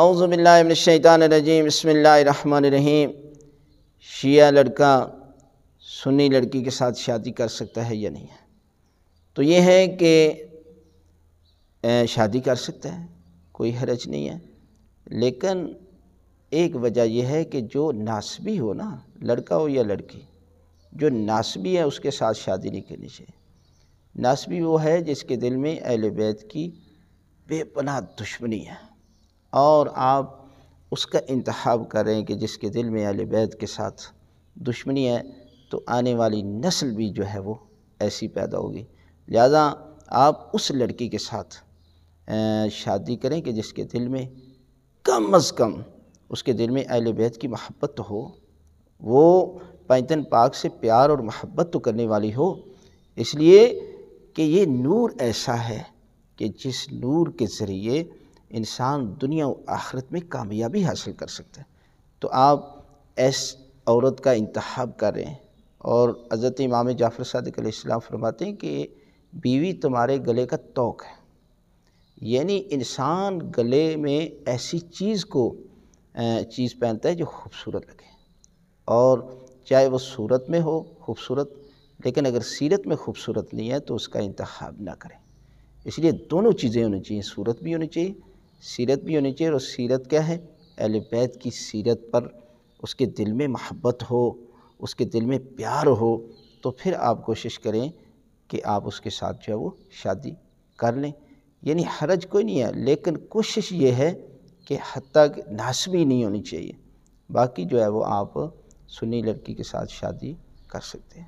اعوذ باللہ من الشیطان الرجیم، بسم اللہ الرحمن الرحیم۔ شیعہ لڑکا سنی لڑکی کے ساتھ شادی کر سکتا ہے یا نہیں ہے؟ تو یہ ہے کہ شادی کر سکتا ہے، کوئی حرج نہیں ہے، لیکن ایک وجہ یہ ہے کہ جو ناسبی ہو نا، لڑکا ہو یا لڑکی، جو ناسبی ہے اس کے ساتھ شادی نہیں کرنی چاہیے۔ ناسبی وہ ہے جس کے دل میں اہل بیت کی بے پناہ دشمنی ہے، اور آپ اس کا انتخاب کر رہے ہیں کہ جس کے دل میں اہل بیت کے ساتھ دشمنی ہے تو آنے والی نسل بھی جو ہے وہ ایسی پیدا ہوگی۔ لہذا آپ اس لڑکی کے ساتھ شادی کریں کہ جس کے دل میں کم از کم اس کے دل میں اہل بیت کی محبت تو ہو، وہ پنجتن پاک سے پیار اور محبت تو کرنے والی ہو، اس لیے کہ یہ نور ایسا ہے کہ جس نور کے ذریعے انسان دنیا و آخرت میں کامیابی حاصل کر سکتا ہے۔ تو آپ اس عورت کا انتخاب کر رہے ہیں، اور حضرت امام جعفر صادق علیہ السلام فرماتے ہیں کہ بیوی تمہارے گلے کا توق ہے، یعنی انسان گلے میں ایسی چیز پہنتا ہے جو خوبصورت لگے، اور چاہے وہ صورت میں ہو خوبصورت، لیکن اگر سیرت میں خوبصورت نہیں ہے تو اس کا انتخاب نہ کریں۔ اس لیے دونوں چیزیں ہونی چاہیے، صورت بھی ہونی چاہیے، سیرت بھی ہونی چاہیے۔ اور سیرت کیا ہے؟ اہل بیت کی سیرت پر اس کے دل میں محبت ہو، اس کے دل میں پیار ہو، تو پھر آپ کوشش کریں کہ آپ اس کے ساتھ جو ہے وہ شادی کر لیں۔ یعنی حرج کوئی نہیں ہے، لیکن کوشش یہ ہے کہ حتیٰ کہ ناسبی نہیں ہونی چاہیے، باقی جو ہے وہ آپ سنی لڑکی کے ساتھ شادی کر سکتے ہیں۔